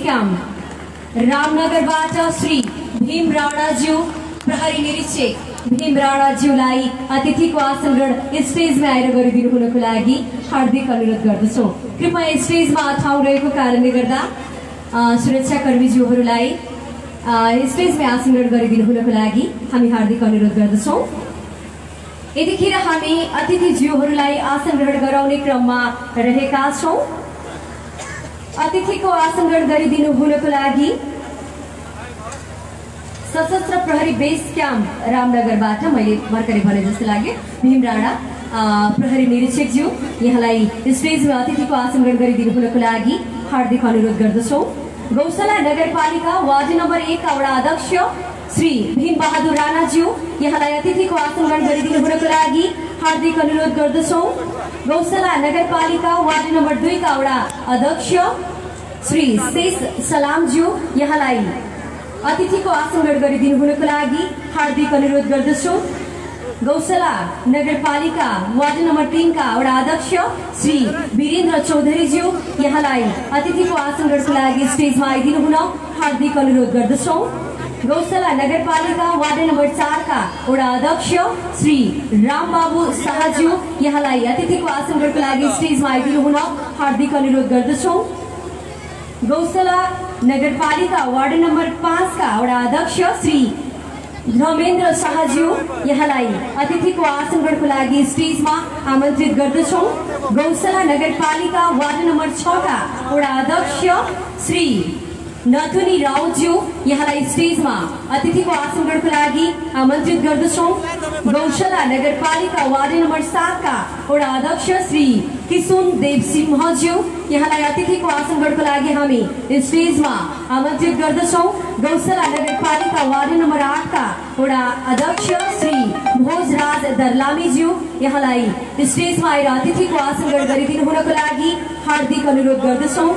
Camp रामनगरबाट Shri Bhim राणाज्यू प्रहरी निरीक्षक भीम राणाज्यूलाई अतिथिको आसन ग्रहण स्टेजमा आएर गरिदिनु हुनको लागि हार्दिक अनुरोध गर्दछौँ। कृपया स्टेजमा ठाउँ रहेको कारणले गर्दा सुरक्षाकर्मीज्यूहरूलाई स्टेजमा आसन ग्रहण गरिदिनु हुनको लागि हामी हार्दिक अनुरोध गर्दछौँ। यतिखेर हामी अतिथिज्यूहरूलाई आसन ग्रहण गराउने क्रममा रहेका छौँ। अतिथिको आसन ग्रहण गरिदिनु हुनको लागि सशस्त्र प्रहरी बेस क्याम्प रामनगरबाट मैले भर्खरै भने जस्तो लाग्यो भीम राणा प्रहरी निरीक्षकज्यू यहाँलाई स्टेजमा अतिथिको आसन ग्रहण गरिदिनु हुनको लागि हार्दिक अनुरोध गर्दछौँ। गौशाला नगरपालिका वार्ड नम्बर 1 का वडा अध्यक्ष श्री भीम बहादुर राणाज्यू यहाँलाई अतिथिको आसन ग्रहण गरिदिनु हुनको लागि हार्दिक अनुरोध गर्दछौँ। गौशाला नगरपालिका वार्ड नम्बर 2 का वडा अध्यक्ष श्री शेष सलामज्यू यहाँलाई अतिथिको आसन ग्रहण गरिदिनु हुनको लागि हार्दिक अनुरोध गर्दछौँ। गौशाला नगरपालिका वार्ड नम्बर 3 का वडा अध्यक्ष श्री वीरेन्द्र चौधरीज्यू यहाँलाई अतिथिको आसन ग्रहणको लागि स्टेजमा आइदिनु हुन हार्दिक अनुरोध गर्दछौँ। गौशाला नगरपालिका वार्ड नम्बर 4 का वडा अध्यक्ष श्री रामबाबु शाहज्यू यहाँलाई अतिथिको आसन ग्रहणको लागि स्टेजमा आइदिनु हुन हार्दिक अनुरोध गर्दछौँ। गौशाला नगरपालिका वार्ड नम्बर 5 का वडा अध्यक्ष श्री धर्मेन्द्र शाहज्यू यहाँलाई अतिथिको आसन ग्रहणको लागि स्टेजमा आमन्त्रित गर्दछौँ। गौशाला नगरपालिका वार्ड नम्बर 6 का वडा अध्यक्ष श्री नथुनी रावज्यू यहाँलाई स्टेजमा अतिथिको आसन ग्रहणको लागि आमन्त्रित गर्दछौँ। गौशाला नगरपालिका वार्ड नम्बर 7 का वडा अध्यक्ष श्री किशुन देव सिंहज्यू यहाँलाई अतिथिको आसन ग्रहणको लागि हामी स्टेजमा आमन्त्रित गर्दछौँ। गौशाला नगरपालिका वार्ड नम्बर 8 का वडा अध्यक्ष श्री भोजराज दर्लामीज्यू यहाँलाई स्टेजमा आएर अतिथिको आसन ग्रहण गरिदिनु हुनको लागि हार्दिक अनुरोध गर्दछौँ।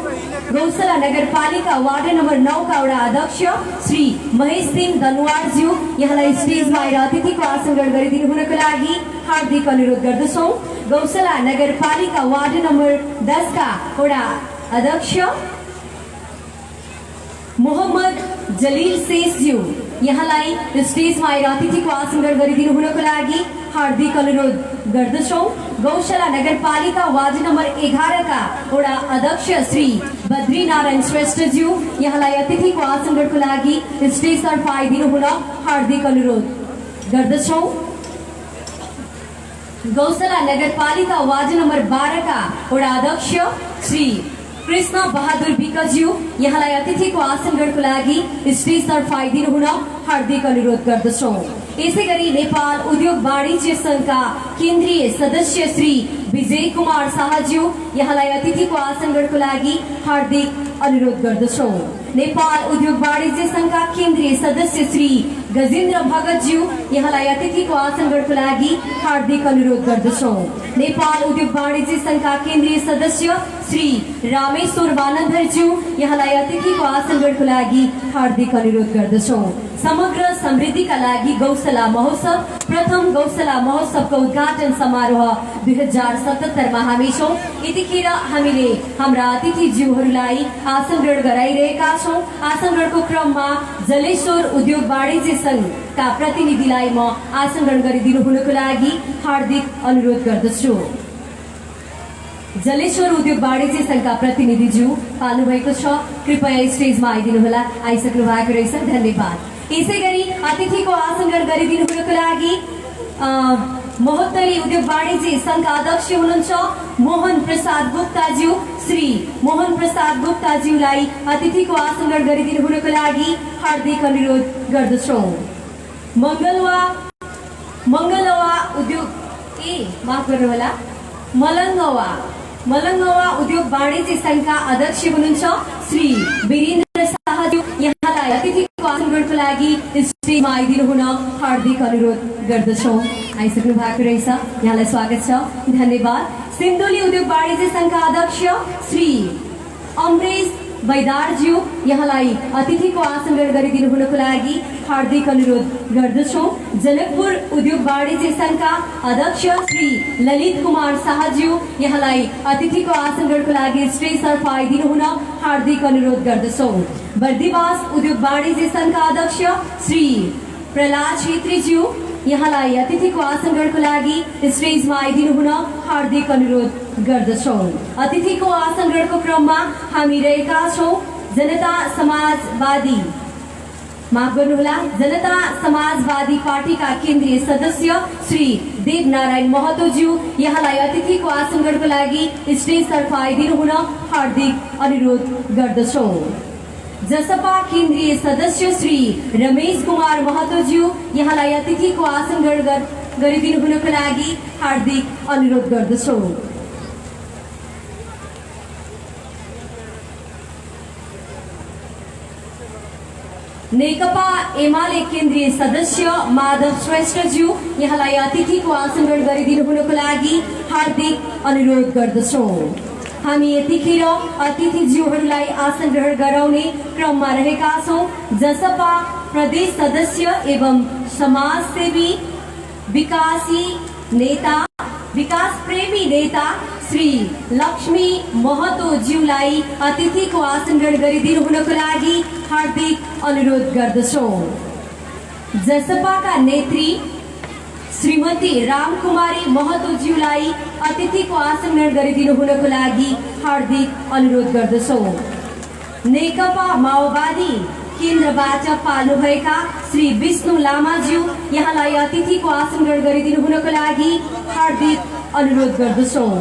गौशाला नगरपालिका वार्ड नम्बर 9 का वडा अध्यक्ष श्री महेश सिंह दनुवारज्यू यहाँलाई स्टेजमा आएर अतिथिको आसन ग्रहण गरिदिनु हुनको लागि हार्दिक अनुरोध गर्दछौँ। गौशाला नगरपालिका वार्ड नम्बर 10 का वडा अध्यक्ष मोहम्मद जलील शेषज्यू यहाँलाई स्टेजमा आएर अतिथिको आसन ग्रहण गरिदिनु हुनको लागि हार्दिक अनुरोध गर्दछौँ। गौशाला नगरपालिका वार्ड नम्बर 11 का वडा अध्यक्ष श्री बद्रीनारायण श्रेष्ठज्यू यहाँलाई अतिथिको आसन ग्रहणको लागि स्टेजतर्फ आइदिनु हुन हार्दिक अनुरोध गर्दछौँ। गौशाला नगरपालिका वार्ड नम्बर 12 का वडा अध्यक्ष श्री कृष्ण बहादुर विकज्यू यहाँलाई अतिथिको आसन ग्रहणको लागि स्टेजतर्फ आइदिनु हुन हार्दिक अनुरोध गर्दछौँ। यसैगरी नेपाल उद्योग वाणिज्य संघका केन्द्रीय सदस्य श्री विजय कुमार शाहज्यू यहाँलाई अतिथिको आसन ग्रहणको लागि हार्दिक अनुरोध गर्दछौँ। नेपाल उद्योग वाणिज्य संघका केन्द्रीय सदस्य श्री गजेन्द्र भगतज्यू यहाँलाई अतिथिको आसन ग्रहणको लागि हार्दिक अनुरोध गर्दछौँ। नेपाल उद्योग वाणिज्य संघका केन्द्रीय सदस्य श्री रामेश्वर बानन्दरज्यू यहाँलाई अतिथिको आसन ग्रहणको लागि हार्दिक अनुरोध गर्दछौँ। समग्र समृद्धिका लागि गौशाला महोत्सव प्रथम गौशाला महोत्सवको उद्घाटन समारोह 2077 मा हामी छौँ। यतिखेर हामीले हाम्रा अतिथिज्यूहरूलाई आसन ग्रहण गराइरहेका छौँ। आसन ग्रहणको क्रममा जलेश्वर उद्योग वाणिज्य संघका प्रतिनिधिलाई म आसन ग्रहण गरिदिनु हुनको लागि हार्दिक अनुरोध गर्दछु। जलेश्वर उद्योग वाणिज्य संघका प्रतिनिधिज्यू पाल्नु भएको छ, कृपया स्टेजमा आइदिनु होला। आइसक्नु भएको रहेछ, धन्यवाद। यसैगरी अतिथिको आसन ग्रहण गरिदिनु हुनको लागि महोत्तरी उद्योग वाणिज्य संघका अध्यक्ष हुनुहुन्छ मोहन प्रसाद गुप्ताज्यू श्री मोहन प्रसाद गुप्ताज्यूलाई अतिथिको आसन ग्रहण गरिदिनु हुनको लागि हार्दिक अनुरोध गर्दछौँ। मंगलवा उद्योग माफ गर्नुहोला मलङ्गवा उद्योग वाणिज्य संघका अध्यक्ष हुनुहुन्छ श्री वीरेन्द्र शाहज्यू यहाँलाई अतिथिको आसन ग्रहणको लागि स्टेजमा आइदिनु हुन हार्दिक अनुरोध गर्दछौँ। आइसक्नु भएको रहेछ, यहाँलाई स्वागत छ, धन्यवाद। सिन्धुली उद्योग वाणिज्य संघका अध्यक्ष श्री अमरेश बैदारज्यू यहाँलाई अतिथिको आसन ग्रहण गरिदिनु हुनको लागि हार्दिक अनुरोध गर्दछौँ। जनकपुर उद्योग वाणिज्य संघका अध्यक्ष श्री ललित कुमार शाहज्यू यहाँलाई अतिथिको आसनगढको लागि स्टेज तर्फ आइदिनु हुन हार्दिक अनुरोध गर्दछौँ। बर्दिवास उद्योग वाणिज्य संघका अध्यक्ष श्री प्रहलाद छेत्रीज्यू यहाँलाई अतिथिको आसनगढको लागि स्टेजमा आइदिनु हुन हार्दिक अनुरोध गर्दछौँ। अतिथिको आसनगढको क्रममा हामी रहेका छौँ जनता समाजवादी माफ गर्नुहोला जनता समाजवादी पार्टीका केन्द्रीय सदस्य श्री देवनारायण महतोज्यू यहाँलाई अतिथिको आसनगढको लागि स्टेज तर्फ आइदिनु हुन हार्दिक अनुरोध गर्दछौँ। जसपा केन्द्रीय सदस्य श्री रमेश कुमार महतोज्यू यहाँलाई अतिथिको आसनगढ गरिदिनु हुनको लागि हार्दिक अनुरोध गर्दछौँ। नेकपा एमाले केन्द्रीय सदस्य माधव श्रेष्ठज्यू यहाँलाई अतिथिको आसनगढ गरिदिनु हुनको लागि हार्दिक अनुरोध गर्दछौँ। हामी यतिखेर अतिथिज्यूहरूलाई आसन ग्रहण गराउने क्रममा रहेका छौँ। जसपा प्रदेश सदस्य एवं समाजसेवी विकास प्रेमी नेता श्री लक्ष्मी महतो ज्यूलाई अतिथिको आसन ग्रहण गरिदिनु हुनको लागि हार्दिक अनुरोध गर्दछौँ। जसपाका नेत्री श्रीमती रामकुमारी महतोज्यूलाई अतिथिको आसन ग्रहण गरिदिनु हुनको लागि हार्दिक अनुरोध गर्दछौँ। नेकपा माओवादी केन्द्रबाट पाल्नुभएका श्री विष्णु लामाज्यू यहाँलाई अतिथिको आसन ग्रहण गरिदिनु हुनको लागि हार्दिक अनुरोध गर्दछौँ।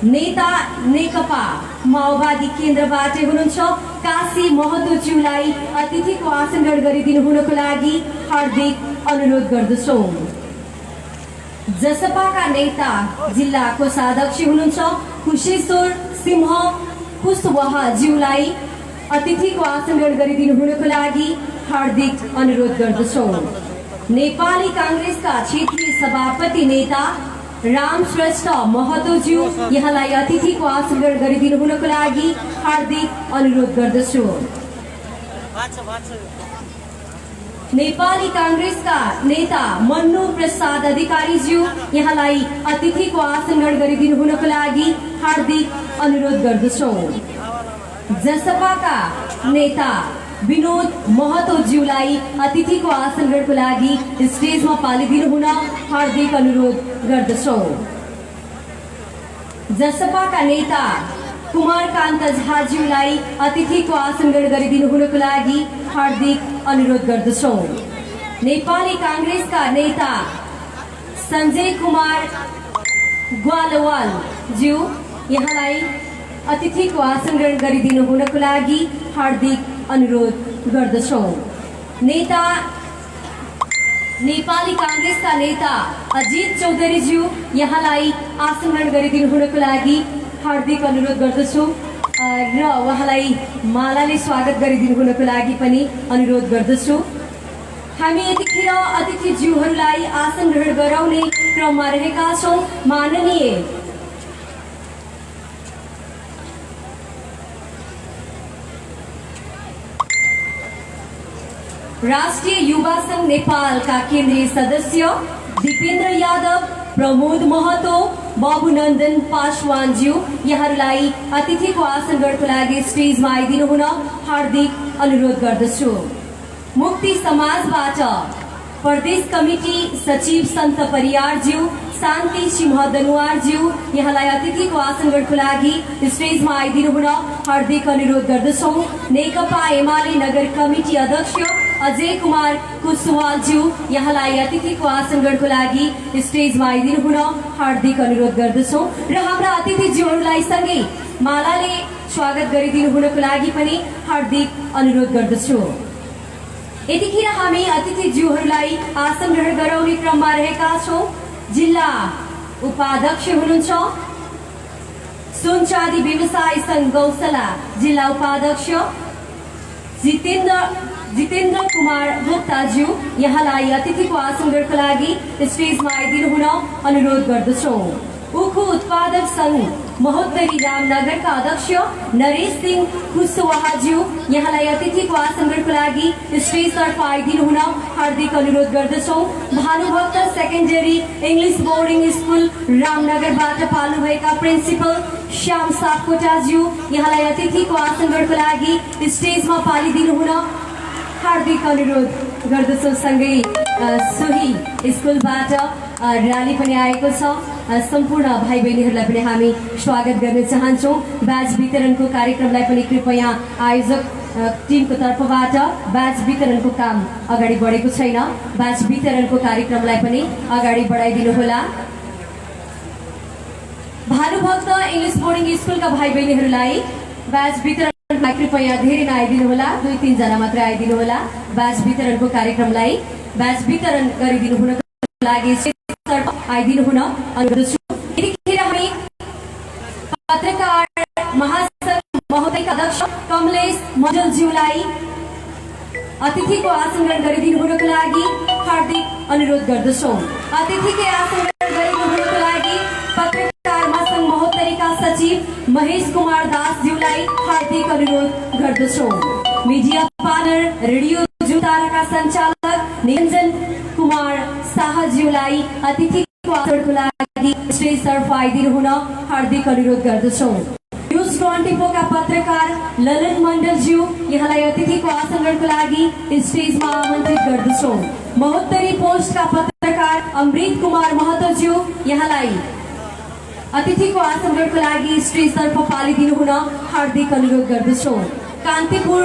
नेता नेकपा माओवादी केन्द्रबाट हुनुहुन्छ काशी महतोज्यूलाई अतिथिको आसन ग्रहण गरिदिनु हुनको लागि हार्दिक अनुरोध गर्दछौँ। जसपाका नेता जिल्ला कोषाध्यक्ष हुनुहुन्छ कुशेश्वर सिंह कुशवाहाज्यूलाई अतिथिको आसन ग्रहण गरिदिनु हुनको लागि हार्दिक अनुरोध गर्दछौँ। नेपाली कांग्रेसका क्षेत्रीय सभापति नेता राम श्रेष्ठ महतोज्यू यहाँलाई अतिथिको आसन ग्रहण गरिदिनु हुनको लागि हार्दिक अनुरोध गर्दछु। नेपाली कांग्रेसका नेता मन्नु प्रसाद अधिकारीज्यू यहाँलाई अतिथिको आसन ग्रहण गरिदिनु हुनको लागि हार्दिक अनुरोध गर्दछौँ। जसपाका नेता विनोद महतोज्यूलाई अतिथिको आसन ग्रहणको लागि स्टेजमा पालिदिनु हुन हार्दिक अनुरोध गर्दछौँ। जसपाका नेता कुमारकान्त झाज्यूलाई अतिथिको आसन ग्रहण गरिदिनु हुनको लागि हार्दिक अनुरोध गर्दछौँ। नेपाली कांग्रेसका नेता सञ्जय कुमार ग्वालवाल ज्यू यहाँलाई अतिथिको आसन ग्रहण गरिदिनु हुनको लागि हार्दिक अनुरोध गर्दछौँ। नेपाली कांग्रेसका नेता अजित चौधरीज्यू यहाँलाई आसन ग्रहण गरिदिनु हुनको लागि हार्दिक अनुरोध गर्दछु र उहाँलाई मालाले स्वागत गरिदिनु हुनको लागि पनि अनुरोध गर्दछु। हामी यतिखेर अतिथिज्यूहरूलाई आसन ग्रहण गराउने क्रममा रहेका छौँ। माननीय राष्ट्रिय युवा संघ नेपाल का केन्द्रीय सदस्य दीपेन्द्र यादव, प्रमोद महतो, बाबुनन्दन पासवानज्यू यहाँहरूलाई अतिथिको आसन ग्रहणको लागि स्टेजमा आइदिनु हुन हार्दिक अनुरोध गर्दछु। मुक्ति समाजबाट प्रदेश कमिटी सचिव सन्त परियारज्यू, शान्ति सिंह दनुवारज्यू यहाँलाई अतिथिको आसन ग्रहणको लागि स्टेजमा आइदिनु हुन हार्दिक अनुरोध गर्दछौँ। नेकपा एमाले नगर कमिटी अध्यक्ष अजय कुमार कुशवालज्यू यहाँलाई अतिथिको आसन ग्रहणको लागि स्टेजमा आइदिनु हुन हार्दिक अनुरोध गर्दछौँ र हाम्रा अतिथिज्यूहरूलाई सँगै मालाले स्वागत गरिदिनु हुनको लागि पनि हार्दिक अनुरोध गर्दछु। यतिखेर हामी अतिथिज्यूहरूलाई आसन ग्रहण गराउने क्रममा रहेका छौँ। जिल्ला उपाध्यक्ष हुनुहुन्छ सुनचाँदी व्यवसाय संघ गौशाला जिल्ला उपाध्यक्ष जितेन्द्र कुमार गुप्ताज्यू यहाँलाई अतिथिको आसन ग्रहणको लागि स्टेजमा आइदिनु हुन अनुरोध गर्दछौँ। उखु उत्पादक संघ महोत्तरी रामनगरका अध्यक्ष नरेश सिंह कुशवाहाज्यू यहाँलाई अतिथिको आसन ग्रहणको लागि स्टेजतर्फ आइदिनु हुन हार्दिक अनुरोध गर्दछौँ। Bhanubhakta secondary English boarding school रामनगरबाट पाल्नुभएका प्रिन्सिपल श्याम सापकोटाज्यू यहाँलाई अतिथिको आसन ग्रहणको लागि स्टेजमा पालिदिनु हुन हार्दिक अनुरोध गर्दछौँ। सँगै सोही स्कुलबाट र्याली पनि आएको छ। सम्पूर्ण भाइ बहिनीहरूलाई पनि हामी स्वागत गर्न चाहन्छौँ। ब्याज वितरणको कार्यक्रमलाई पनि कृपया आयोजक टिमको तर्फबाट ब्याज वितरणको काम अगाडि बढेको छैन। ब्याज वितरणको कार्यक्रमलाई पनि अगाडि बढाइदिनु होला। भानुभक्त इङ्ग्लिस बोर्डिङ स्कुलका भाइ बहिनीहरूलाई ब्याज वितरणलाई कृपया धेरै नआइदिनु होला, 2-3 जना मात्र आइदिनु होला। ब्याज वितरणको कार्यक्रमलाई ब्याज वितरण गरिदिनु हुनको लागि आइदिनु हुन अनुरोध गर्छु। यतिखेर हामी पत्रकार महासंघ महोदयका अध्यक्ष कमलेश मण्डलज्यूलाई अतिथिको आसन ग्रहण गरिदिनु हुनको लागि हार्दिक अनुरोध गर्दछौँ। अतिथिकै आसन ग्रहण गरिदिनु हुनको लागि पत्रकार महासंघ महोत्तरीका सचिव महेश कुमार दासज्यूलाई हार्दिक अनुरोध गर्दछौँ। मिडिया पार्टनर रेडियो जुताराका सञ्चालक निरञ्जन कुमार शाहज्यूलाई अतिथिको आसनको लागि स्टेजतर्फ आइदिनु हुन हार्दिक अनुरोध गर्दछौँ। न्युज 24 का पत्रकार ललन मण्डलज्यू यहाँलाई अतिथिको आसन ग्रहणको लागि स्टेजमा आमन्त्रित गर्दछौँ। महोत्तरी पोस्टका पत्रकार अमृत कुमार महतोज्यू यहाँलाई अतिथिको आसन ग्रहणको लागि स्टेजतर्फ पालिदिनु हुन हार्दिक अनुरोध गर्दछौँ। कान्तिपुर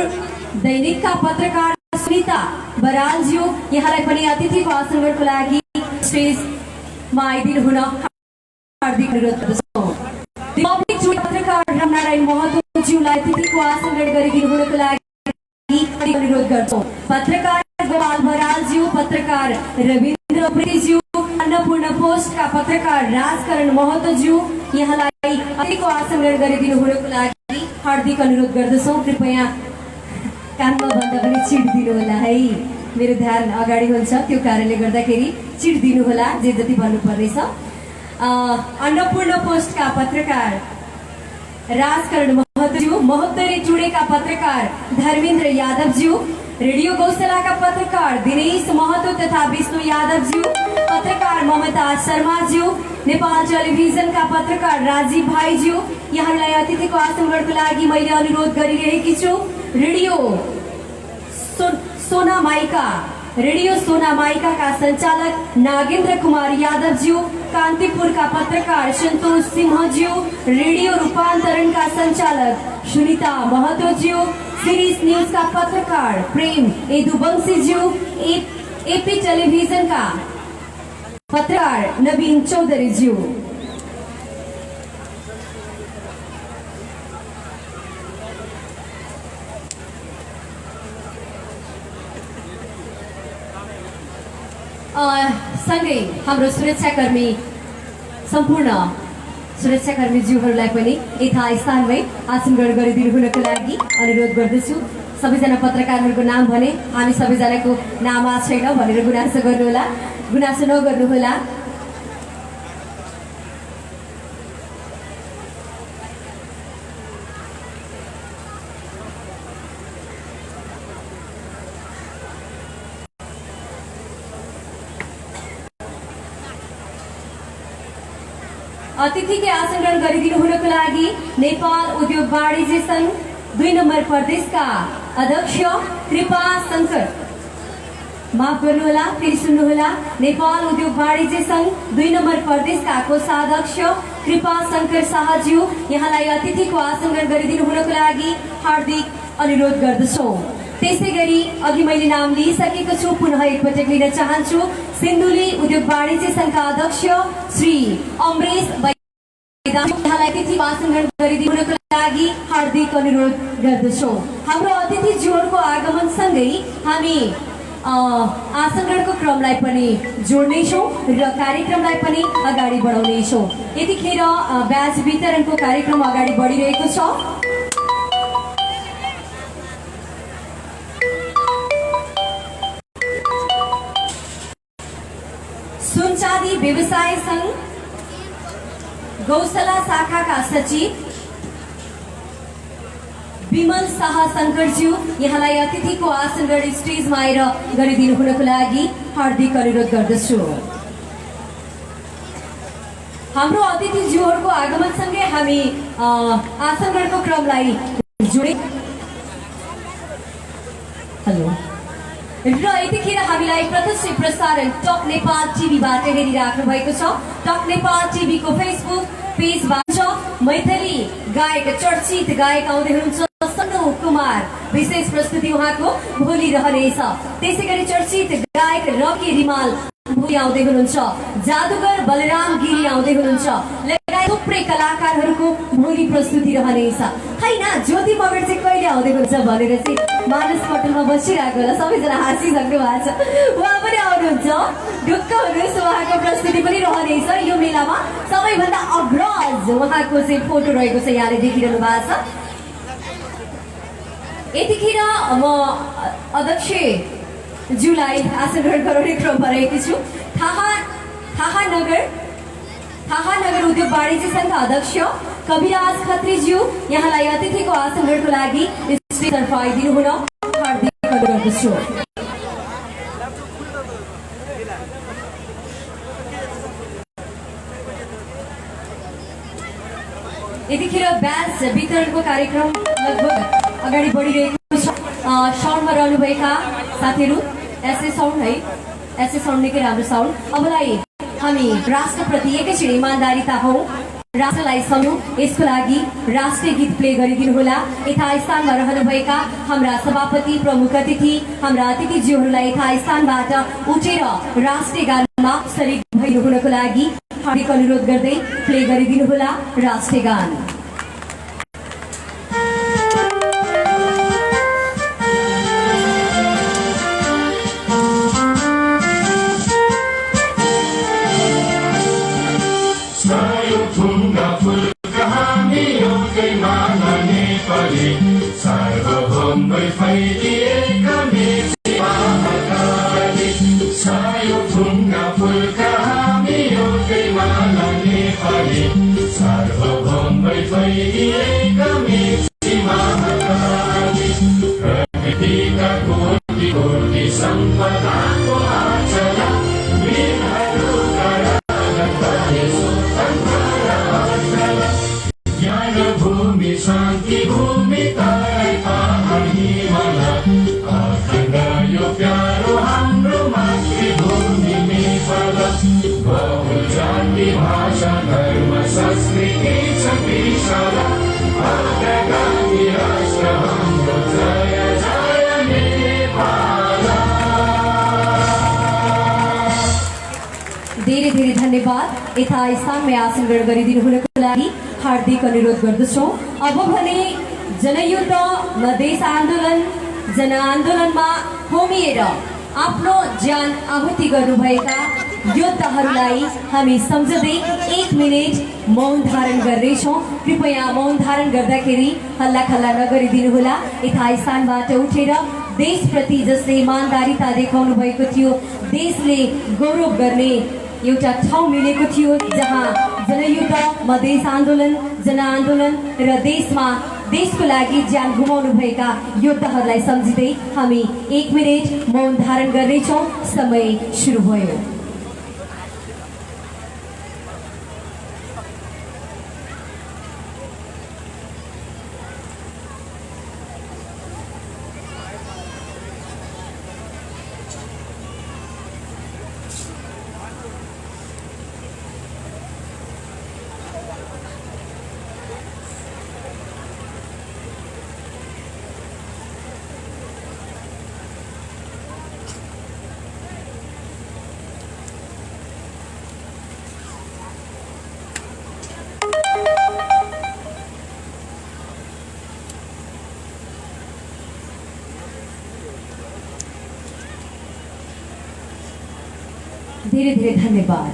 दैनिकका पत्रकार सुनिता बरालज्यू यहाँलाई पनि अतिथिको आसन ग्रहणको लागि स्टेजमा आइदिनु हुन हार्दिक अनुरोध गर्दछौँ। रिपब्लिक न्युज पत्रकार रामनारायण महतोज्यूलाई अतिथिको आसन ग्रहण गरिदिनु हुनको लागि अनुरोध गर्छौँ। पत्रकार गोपाल बरालज्यू, पत्रकार रविन्द्र प्रेज्यू, अन्नपूर्ण पोस्टका पत्रकार राजकरण महतोज्यू यहाँलाई अतिथिको आसन ग्रहण गरिदिनु हुनको लागि हार्दिक अनुरोध गर्दछौँ। कृपया कानमा भन्दा पनि चिट दिनु होला है, मेरो ध्यान अगाडि हुन्छ, त्यो कारणले गर्दाखेरि चिट दिनु होला जे जति भन्नुपर्नेछ। अन्नपूर्ण पोस्टका पत्रकार राजकरण महतोज्यू, महोत्तरी टुडेका पत्रकार धर्मेन्द्र यादवज्यू, रेडियो गौशालाका पत्रकार दिनेश महतो तथा विष्णु यादवज्यू, पत्रकार ममता शर्माज्यू, नेपाल टेलिभिजनका पत्रकार राजीव भाइज्यू यहाँलाई अतिथिको आसन ग्रहणको लागि मैले अनुरोध गरिरहेकी छु। रेडियो सोनामाइका का संचालक नागेन्द्र कुमार यादवज्यू, कान्तिपुरका पत्रकार सन्तोष सिंहज्यू, रेडियो रूपान्तरण का संचालक सुनिता महतोज्यू, सिरिस न्यूज का पत्रकार प्रेम यदुवंशीज्यू, एपी टेलिभिजन का पत्रकार नवीन चौधरीज्यू। सँगै हाम्रो सुरक्षाकर्मी सम्पूर्ण सुरक्षाकर्मीज्यूहरूलाई पनि यथास्थानमै आसन ग्रहण गरिदिनु हुनको लागि अनुरोध गर्दछु। सबैजना पत्रकारहरूको नाम भने हामी सबैजनाको नाम आ छैन भनेर गुनासो गर्नुहोला, गुनासो नगर्नुहोला। अतिथिकै आसन ग्रहण गरिदिनु हुनको लागि नेपाल उद्योग वाणिज्य संघ 2 नम्बर प्रदेशका अध्यक्ष कृपा शंकर, माफ गर्नुहोला, फेरि सुन्नुहोला, नेपाल उद्योग वाणिज्य संघ 2 नम्बर प्रदेशका कोषाध्यक्ष कृपा शंकर शाहज्यू यहाँलाई अतिथिको आसन ग्रहण गरिदिनु हुनको लागि हार्दिक अनुरोध गर्दछौँ। त्यसै गरी अघि मैले नाम लिइसकेको छु, पुनः एकपटक लिन चाहन्छु। सिन्धुली उद्योग वाणिज्य संघका अध्यक्ष श्री अमरेश यहाँलाई अतिथिको आसन ग्रहण गरिदिनुको लागि हार्दिक अनुरोध गर्दछौँ। हाम्रो अतिथिज्यूहरूको आगमनसँगै हामी आसन ग्रहणको क्रमलाई पनि जोड्नेछौँ र कार्यक्रमलाई पनि अगाडि बढाउनेछौँ। यतिखेर ब्याज वितरणको कार्यक्रम अगाडि बढिरहेको छ। सुनचाँदी व्यवसाय संघ गौशाला शाखाका सचिव विमल शाह शङ्करज्यू यहाँलाई अतिथिको आसन गरी स्टेजमा आएर गरिदिनु हुनको लागि हार्दिक अनुरोध गर्दछु। हाम्रो अतिथिज्यूहरूको आगमनसँगै हामी आसन ग्रहणको क्रमलाई जोडे हेलो र यतिखेर हामीलाई प्रत्यक्ष प्रसारण टक नेपाल टिभीबाट हेरिराख्नु भएको छ। टक नेपाल टिभीको फेसबुक पेजबाट मैथिली गायक चर्चित गायक आउँदै हुनुहुन्छ सन्नु कुमार, विशेष प्रस्तुति उहाँको भोलि रहनेछ। त्यसै गरी चर्चित गायक रकी रिमाल भोलि आउँदै हुनुहुन्छ। जादुगर बलराम गिरी आउँदै हुनुहुन्छ। लगायत थुप्रै कलाकारहरूको भोलि प्रस्तुति रहनेछ। हैन ज्योति मगर चाहिँ कहिले आउँदै हुन्छ भनेर चाहिँ मानस पटलमा बसिरहेको होला, सबैजना हाँसिसक्नु भएको छ। उहाँ पनि आउनुहुन्छ, ढुक्क हुनुहोस्, उहाँको प्रस्तुति पनि रहनेछ। यो मेलामा सबैभन्दा अग्रज उहाँको चाहिँ फोटो रहेको छ, यहाँले देखिरहनु भएको छ। यतिखेर म अध्यक्ष ज्यूलाई आसन ग्रहण गराउने क्रममा रहेकी छु। थाहा नगर उद्योग वाणिज्य संघका अध्यक्ष कविराज खत्रीज्यू यहाँलाई अतिथिको आसन ग्रहणको लागि स्टेजतर्फ आइदिनु हुन हार्दिक अनुरोध गर्दछु। यतिखेर ब्याज वितरणको कार्यक्रम लगभग अगाडि बढिरहेको छ। साउन्डमा रहनुभएका साथीहरू एसए साउन्ड है, एसए साउन्ड निकै राम्रो साउन्ड। अबलाई हामी राष्ट्रप्रति एकैछिन इमान्दारिता हौ, राष्ट्रलाई सम्झौँ, यसको लागि राष्ट्रिय गीत प्ले गरिदिनु होला। यथास्थानमा रहनुभएका हाम्रा सभापति प्रमुख अतिथि हाम्रा अतिथिज्यूहरूलाई यथास्थानबाट उठेर राष्ट्रिय गानमा शरीक भइनु हुनको लागि हार्दिक अनुरोध गर्दै प्ले गरिदिनु होला राष्ट्रिय गान। धेरै धेरै धन्यवाद। यथास्थानमा आसन ग्रहण गरिदिनु हुनको लागि हार्दिक अनुरोध गर्दछौँ। अब भने जनयुद्ध मधेस आन्दोलन जनआन्दोलनमा होमिएर आफ्नो ज्यान आहुति गर्नुभएका योद्धाहरूलाई हामी सम्झँदै 1 मिनेट मौन धारण गर्दैछौँ। कृपया मौन धारण गर्दाखेरि हल्ला खल्ला नगरिदिनु होला। यथास्थानबाट उठेर देशप्रति जसले इमान्दारिता देखाउनु भएको थियो, देशले गौरव गर्ने एउटा ठाउँ मिलेको थियो जहाँ जनयुद्ध मधेस आन्दोलन जनआन्दोलन र देशको लागि ज्यान गुमाउनु भएका योद्धाहरूलाई सम्झिँदै हामी 1 मिनेट मौन धारण गर्नेछौँ। समय सुरु भयो। धेरै धेरै धन्यवाद।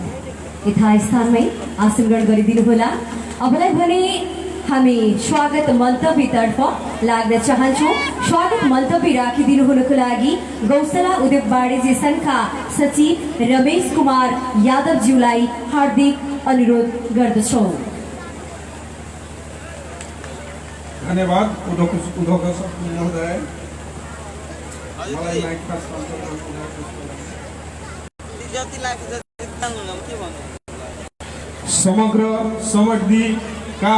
यथास्थानमै आसन ग्रहण गरिदिनु होला। अबलाई भने हामी स्वागत मन्तव्यतर्फ लाग्न चाहन्छौँ। स्वागत मन्तव्य राखिदिनु हुनको लागि गौशाला उद्योग वाणिज्य संघका सचिव रमेश कुमार यादवज्यूलाई हार्दिक अनुरोध गर्दछौँ। धन्यवाद उद्योग महोदय। समग्र समृद्धिका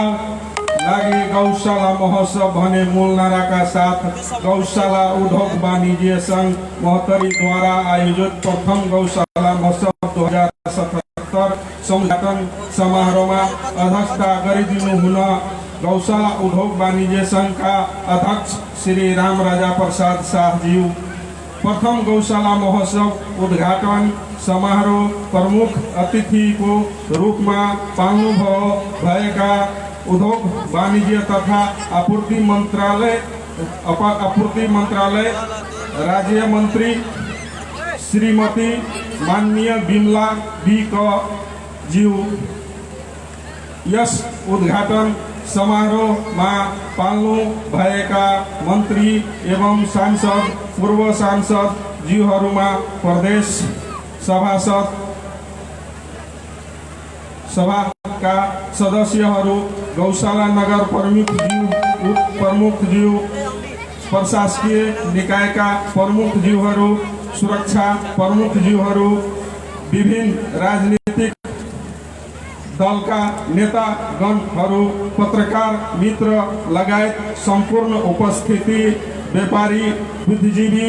लागि गौशाला महोत्सव भन्ने मूल नाराका साथ गौशाला उद्योग वाणिज्य संघ मोहतरीद्वारा आयोजित प्रथम गौशाला महोत्सव 2077 उद्घाटन समारोहमा अध्यक्षता गरिदिनु हुन गौशाला उद्योग वाणिज्य संघका अध्यक्ष श्री राम राजा प्रसाद शाहज्यू, प्रथम गौशाला महोत्सव उद्घाटन समारोह प्रमुख अतिथिको रूपमा पाल्नुभयो भएका उद्योग वाणिज्य तथा आपूर्ति मन्त्रालय राज्य मन्त्री श्रीमती माननीय बिमला बिक ज्यू। यस उद्घाटन समारोहमा पाल्नु भएका मन्त्री एवं सांसद पूर्व सांसद ज्यूहरूमा प्रदेश सभाका सदस्यहरू, गौशाला नगर प्रमुख ज्यू, प्रशासकीय निकायका प्रमुख ज्यूहरू, सुरक्षा प्रमुख ज्यूहरू, विभिन्न राजनीतिक दलका नेतागणहरू, पत्रकार मित्र लगायत सम्पूर्ण उपस्थिति, व्यापारी, बुद्धिजीवी,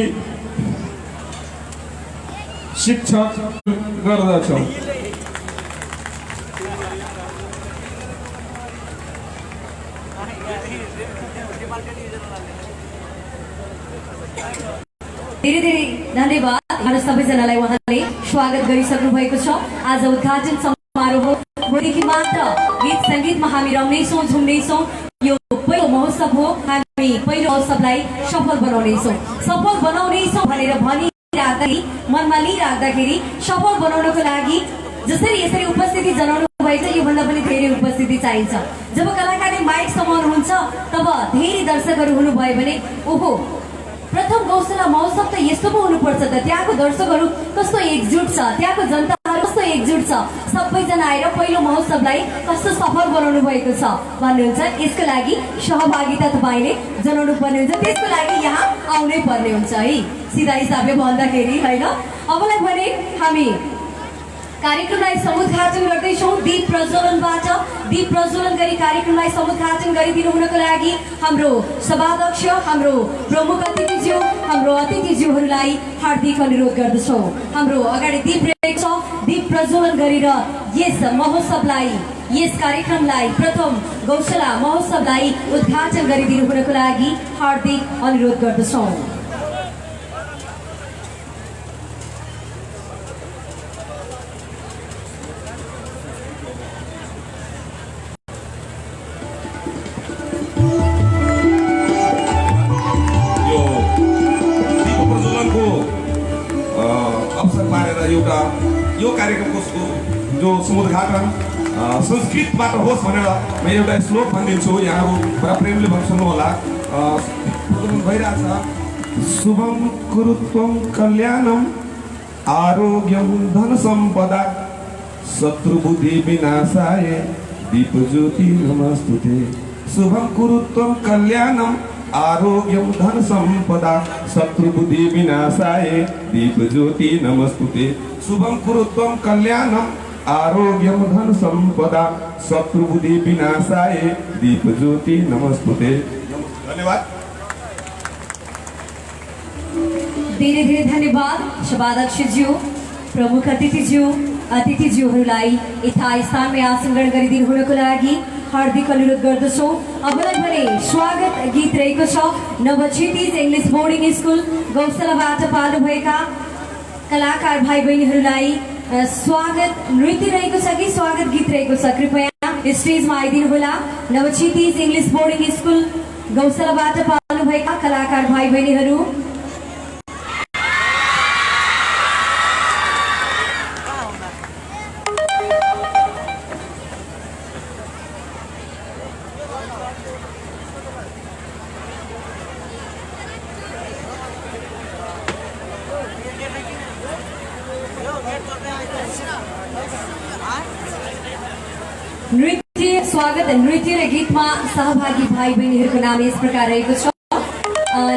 शिक्षक गर्दछौँ। धेरै धेरै धन्यवाद। हाम्रो सबैजनालाई उहाँले स्वागत गरिसक्नु भएको छ। आज उद्घाटन समारोह भोलिदेखि मात्र गीत सङ्गीतमा हामी रम्नेछौँ, झुम्नेछौँ। यो पहिलो महोत्सव हो। हामी पहिलो महोत्सवलाई सफल बनाउनेछौँ भनेर भनिराख्दाखेरि, मनमा लिइराख्दाखेरि सफल बनाउनको लागि जसरी यसरी उपस्थिति जनाउनु भएछ, योभन्दा पनि धेरै उपस्थिति चाहिन्छ। जब कलाकारले माइक समाउनुहुन्छ तब धेरै दर्शकहरू हुनुभयो भने ओहो, प्रथम गौशाला महोत्सव त यस्तो पो हुनुपर्छ त, त्यहाँको दर्शकहरू कस्तो एकजुट छ, त्यहाँको जनताहरू कस्तो एकजुट छ, सबैजना आएर पहिलो महोत्सवलाई कस्तो सफल बनाउनु भएको छ भन्नुहुन्छ। यसको लागि सहभागिता तपाईँले जनाउनु पर्ने हुन्छ, त्यसको लागि यहाँ आउनै पर्ने हुन्छ है, सिधा हिसाबले भन्दाखेरि होइन। अबलाई भने हामी कार्यक्रमलाई समुद्घाटन गर्दैछौँ दीप प्रज्वलनबाट। दीप प्रज्वलन गरी कार्यक्रमलाई समुद्घाटन गरिदिनु हुनको लागि हाम्रो सभाध्यक्ष, हाम्रो प्रमुख अतिथिज्यू, हाम्रो अतिथिज्यूहरूलाई हार्दिक अनुरोध गर्दछौँ। हाम्रो अगाडि दीप रहेको छ। दीप प्रज्वलन गरेर यस महोत्सवलाई, यस कार्यक्रमलाई, प्रथम गौशाला महोत्सवलाई उद्घाटन गरिदिनु हुनको लागि हार्दिक अनुरोध गर्दछौँ। यो कार्यक्रमको जो समुद्घाटन संस्कृतबाट होस् भनेर म एउटा श्लोक भनिदिन्छु, यहाँहरू बडा प्रेमले सुन्नु होला। भइरहेछ। शुभम कुरुत्वम कल्याणम आरोग्यम धन सम्पदा शत्रुबुद्धि विनाशाय दीपज्योति नमस्तुते। शुभम कुरुत्वम कल्याणम आरोग्यम धन संपदा शत्रुबुद्धि विनाशाय दीपज्योति नमस्तुते। शुभम कुरुत्वम कल्याणम आरोग्यम धन संपदा शत्रुबुद्धि विनाशाय दीपज्योति नमस्तुते। धन्यवाद। धेरै धेरै धन्यवाद सभाध्यक्षज्यू, प्रमुख अतिथिज्यूहरूलाई यथास्थानमा आसन ग्रहण गरिदिनु हुनको लागि हार्दिक अनुरोध गर्दछौँ। अबलाई भने स्वागत गीत रहेको छ। नवक्षितिज इङ्ग्लिस बोर्डिङ स्कुल गौशालाबाट पाल्नुभएका कलाकार भाइ बहिनीहरूलाई स्वागत नृत्य रहेको छ कि स्वागत गीत रहेको छ, कृपया स्टेजमा आइदिनु होला। नवक्षितिज इङ्ग्लिस बोर्डिङ स्कुल गौशालाबाट पाल्नुभएका कलाकार भाइ बहिनीहरू नृत्य स्वागत नृत्य र गीत गीतमा सहभागी भाइ बहिनीहरूको नाम यस प्रकार रहेको छ।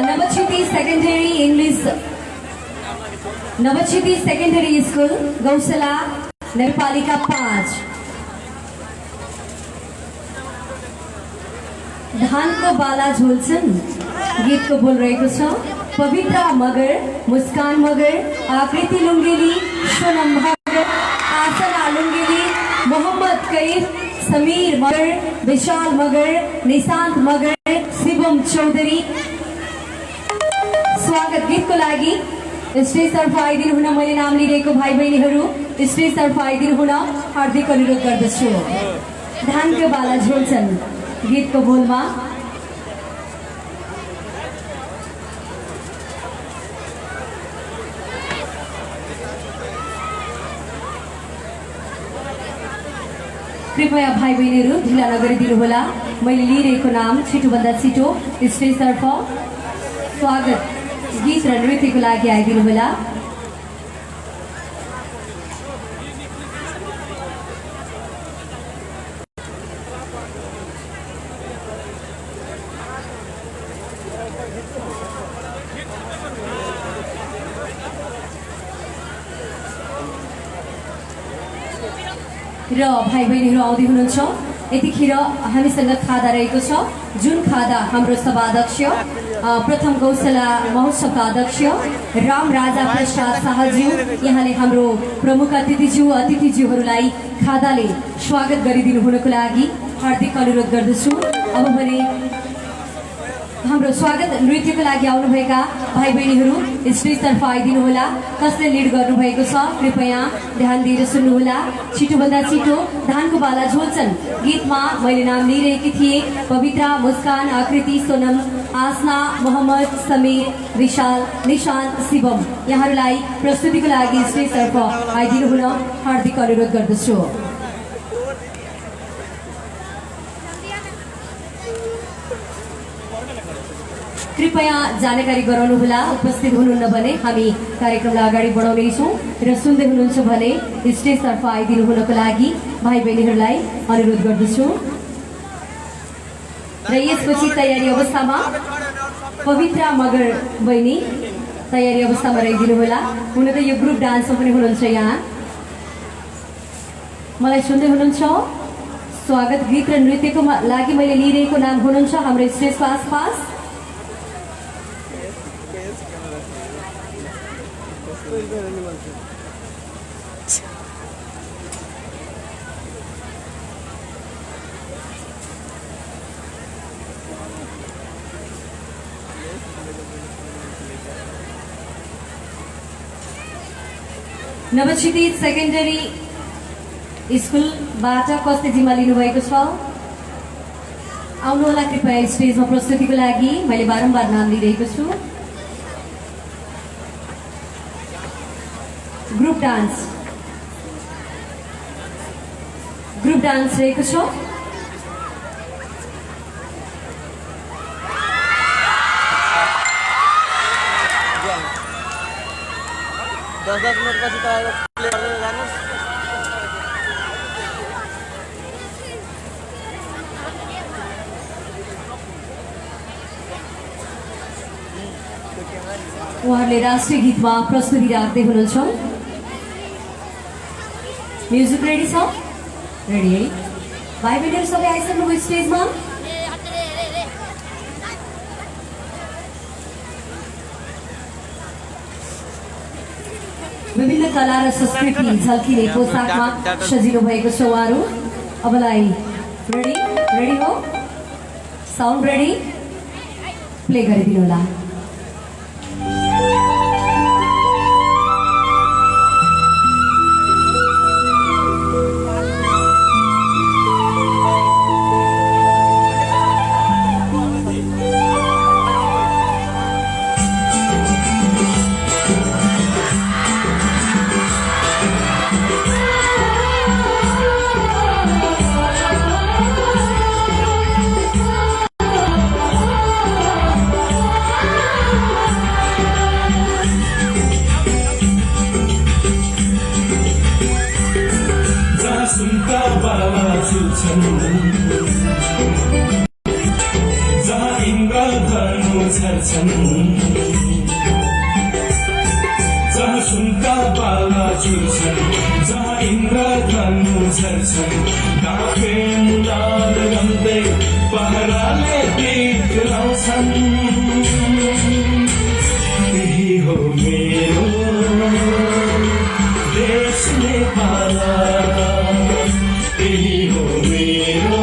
नवक्षिति सेकेन्डरी इङ्ग्लिस नवक्षिति सेकेन्डरी स्कुल गौशाला नगरपालिका 5 धानको बाला झोल्छन् गीतको बोल रहेको छ। पवित्रा मगर, मुस्कान मगर, आकृति लुङ्गेली, सोनम मगर, आसना लुङ्गेली, मोहम्मद कैफ, समीर मगर, विशाल मगर, निशान्त मगर, शिवम चौधरी स्वागत गीतको लागि स्टेजतर्फ आइदिनु हुन मैले नाम लिइरहेको भाइ बहिनीहरू स्टेजतर्फ आइदिनु हुन हार्दिक अनुरोध गर्दछु। धानको बाला झोल्छन् गीतको बोलमा कृपया भाइ बहिनीहरू ढिला नगरिदिनुहोला। मैले लिइरहेको नाम छिटोभन्दा छिटो स्टेजतर्फ स्वागत गीत र नृत्यको लागि आइदिनुहोला। र भाइ बहिनीहरू आउँदै हुनुहुन्छ। यतिखेर हामीसँग खादा रहेको छ, जुन खादा हाम्रो सभाध्यक्ष प्रथम गौशाला महोत्सवका अध्यक्ष राम राजा प्रसाद शाहज्यू यहाँले हाम्रो प्रमुख अतिथिज्यूहरूलाई खादाले स्वागत गरिदिनु हुनको लागि हार्दिक अनुरोध गर्दछु। अब भने हाम्रो स्वागत नृत्यको लागि आउनुभएका भाइ बहिनीहरू स्टेजतर्फ आइदिनुहोला। कसले लिड गर्नुभएको छ कृपया ध्यान दिएर सुन्नुहोला। छिटोभन्दा छिटो धानको बाला झोल्छन् गीतमा मैले नाम लिइरहेकी थिएँ। पवित्रा, मुस्कान, आकृति, सोनम, आसना, मोहम्मद, समीर, विशाल, निशान्त, शिवम यहाँहरूलाई प्रस्तुतिको लागि स्टेजतर्फ आइदिनु हुन हार्दिक अनुरोध गर्दछु। कृपया जानकारी गराउनुहोला। उपस्थित हुनुहुन्न भने हामी कार्यक्रमलाई अगाडि बढाउनेछौँ र सुन्दै हुनुहुन्छ भने स्टेजतर्फ आइदिनु हुनको लागि भाइ बहिनीहरूलाई अनुरोध गर्दछु। र यसपछि तयारी अवस्थामा पवित्रा मगर बहिनी तयारी अवस्थामा रहिदिनु होला। हुन त यो ग्रुप डान्समा पनि हुनुहुन्छ यहाँ। मलाई सुन्दै हुनुहुन्छ? स्वागत गीत र नृत्यको लागि मैले लिइरहेको नाम हुनुहुन्छ हाम्रो स्टेजको आसपास नवक्षिति सेकेन्डरी स्कुलबाट कसले जिम्मा लिनुभएको छ? आउनुहोला कृपया स्टेजमा प्रस्तुतिको लागि। मैले बारम्बार नाम लिइरहेको छु। ग्रुप डान्स रहेको छ। दस मिनट पछि प्ले गरेर जानुहोस्। उहाँहरूले राष्ट्रिय गीतमा प्रस्तुति राख्दै हुनुहुन्छ। म्युजिक रेडी छ? रेडी है। भाइ बहिनीहरू सबै आइसक्नुभयो स्टेजमा। विभिन्न कला र संस्कृति झल्किने पोसाकमा सजिलो भएको छ उहाँहरू। अबलाई रेडी हो? Sound ready? प्ले गरिदिनु होला। जहाँ सुनका बाला झुल्छन्, जहाँ इन्द्रधनु झर्छन्, काफे मुनाद रम्दै पहराले गीत गाउँछन्। त्यही हो मेरो देश नेपाल, त्यही हो मेरो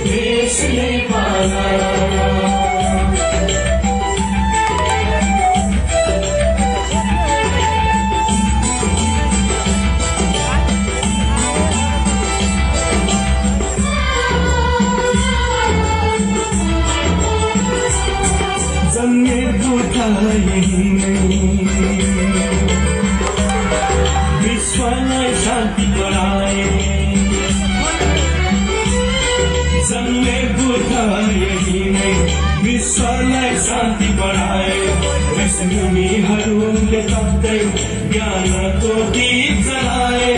देश नेपाल। जन्मेको त यही नै, विश्वलाई शान्ति गराए। जन्मेको त यही नै, विश्वलाई शान्ति बढाए। ऋषिमुनिहरूले तप्दै ज्ञानको दीप जलाए।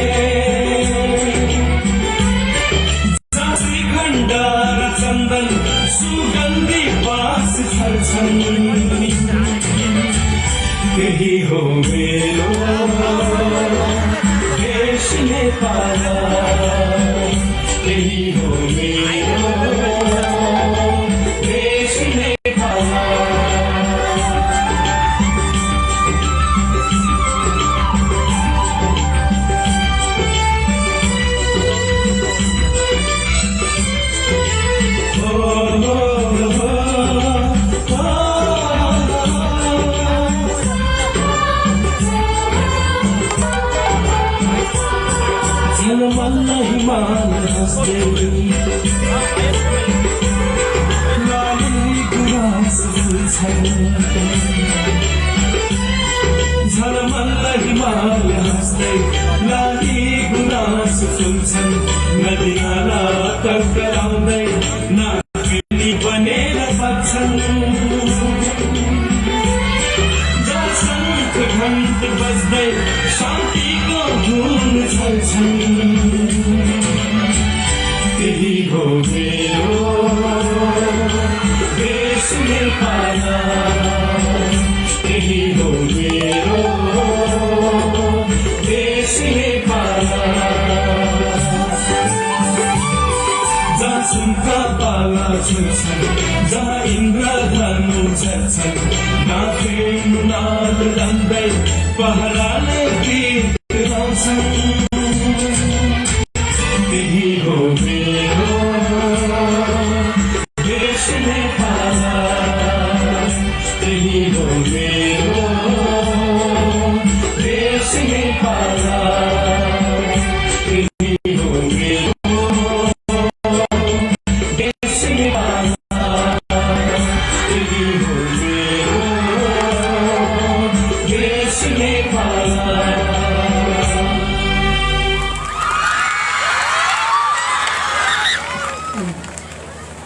श्रीखण्ड र चन्दन सुगन्धी बास छर्छन्। त्यही हो मेरो देश नेपाल, त्यही हो मेरो देश नेपाल। झलमल्ल हिमाल हँस्दै, लाली गुराँस फुल्छन्। झलमल्ल हिमाल हँस्दै, लाली गुराँस फुल्छन्। नदी नाला टक्कराउँदै नागेली बनेर बग्छन्। शङ्ख घण्ट बज्दै शान्तिको धुन छल्छन्। त्यही हो मेरो देश नेपाल, त्यही हो मेरो देश नेपाल। जहाँ सुनका बाला झुल्छन्, जहाँ इन्द्रधनु झर्छन्, काफे मुनाद रम्दै पहराले गीत गाउँछन्। त्यही हो मेरो देश नेपाल, त्यही हो मेरो देश नेपाल, त्यही हो मेरो देश नेपाल, त्यही हो मेरो देश नेपाल।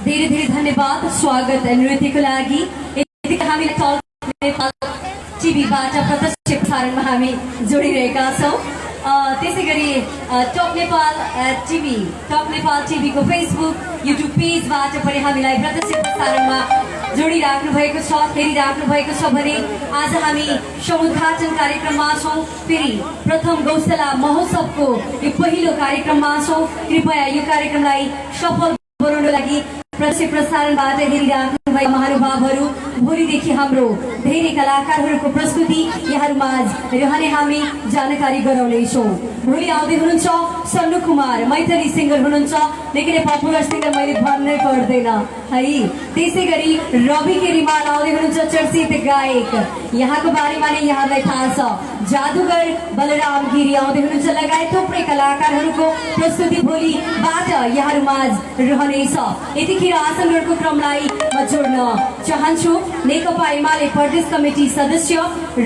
धेरै धेरै धन्यवाद स्वागत नृत्यको लागि। हामी टक नेपाल टिभीबाट प्रत्यक्ष प्रसारणमा हामी जोडिरहेका छौँ। त्यसै गरी टक नेपाल टिभीको फेसबुक युट्युब पेजबाट पनि हामीलाई प्रत्यक्ष प्रसारणमा जोडिराख्नु भएको छ, हेरिराख्नु भएको छ भने आज हामी समुद्घाटन कार्यक्रममा छौँ। फेरि प्रथम गौशाला महोत्सवको यो पहिलो कार्यक्रममा छौँ। कृपया यो कार्यक्रमलाई सफल बनाउनको लागि प्रत्यक्ष प्रसारणबाट हेरिराख्नु भएका महानुभावहरू, भोलिदेखि हाम्रो धेरै कलाकारहरूको प्रस्तुति यहाँहरूमाझ रहने हामी जानकारी गराउनेछौँ। भोलि आउँदै हुनुहुन्छ सन्नु कुमार, मैथिली सिङ्गर हुनुहुन्छ, निकै नै पपुलर सिङ्गर, मैले भन्नै पर्दैन है। त्यसै गरी रवि के रिमाल आउँदै हुनुहुन्छ, चर्चित गायक, यहाँको बारेमा नै यहाँलाई थाहा छ। जादुगर बलराम गिरी आउँदै हुनुहुन्छ, लगायत थुप्रै कलाकारहरूको प्रस्तुति भोलिबाट यहाँहरूमाझ रहनेछ। यतिखेर आसन ग्रहणको क्रमलाई म जोड्न चाहन्छु। नेकपा एमाले प्रदेश कमिटी सदस्य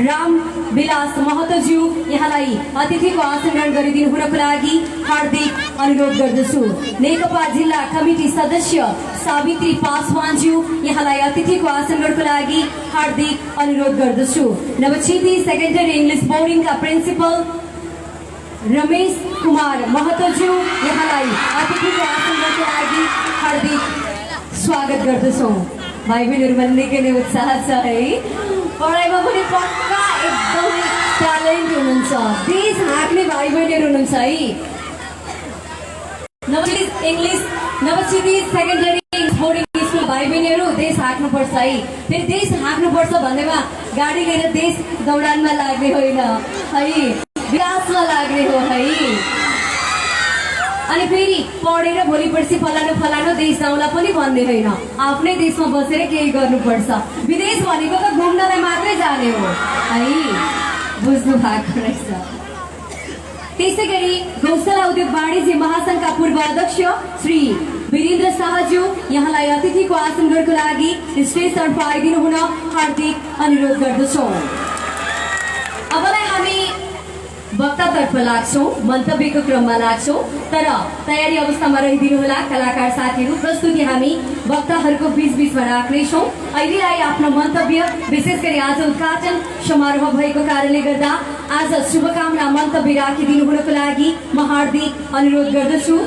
राम विलास महतोज्यू, यहाँलाई अतिथिको आसन ग्रहण गरिदिनु हुनको लागि हार्दिक अनुरोध गर्दछु। नेकपा जिल्ला कमिटी सदस्य सावित्री पासवानज्यू, यहाँलाई अतिथिको आसन ग्रहणको लागि हार्दिक अनुरोध गर्दछु। नवछिती सेकेन्डरी इङ्ग्लिस बोर्डिङका प्रिन्सिपल रमेश कुमार महतोज्यू, यहाँलाई अतिथिको आसन ग्रहणको लागि हार्दिक स्वागत गर्दछौँ। भाइ बहिनीहरूमा निकै नै उत्साह छ है। पढाइमा पनि पक्का एकदमै ट्यालेन्ट हुनुहुन्छ, देश हाँक्ने भाइ बहिनीहरू हुनुहुन्छ है। नवचित इङ्ग्लिस, नवचित सेकेन्डरी बोर्डिङ स्कुल भाइ बहिनीहरू देश हाँक्नुपर्छ है। फेरि देश हाँक्नुपर्छ भन्नेमा गाडी लिएर देश दौडानमा लाग्ने होइन है, विकासमा लाग्ने हो है। अनि फेरि पढेर भोलि पर्सि फलानु देश जाउँला पनि भन्ने होइन, आफ्नै देशमा बसेर केही गर्नुपर्छ। विदेश भनेको त घुम्नलाई मात्रै जाने हो है, बुझ्नु भएको रहेछ। त्यसै गरी गौशाला उद्योग वाणिज्य महासङ्घका पूर्व अध्यक्ष श्री वीरेन्द्र शाहज्यू यहाँलाई अतिथिको आसनको लागि स्टेजतर्फ आइदिनु हुन हार्दिक अनुरोध गर्दछौँ। अबलाई हामी वक्तातर्फ लाग्छौँ, मन्तव्यको क्रममा लाग्छौँ, तर तयारी अवस्थामा रहिदिनु होला कलाकार साथीहरू। प्रस्तुति हामी वक्ताहरूको बीचमा राख्नेछौँ। अहिलेलाई आफ्नो मन्तव्य, विशेष गरी आज उद्घाटन समारोह भएको कारणले गर्दा आज शुभकामना मन्तव्य राखिदिनु हुनको लागि म हार्दिक अनुरोध गर्दछु।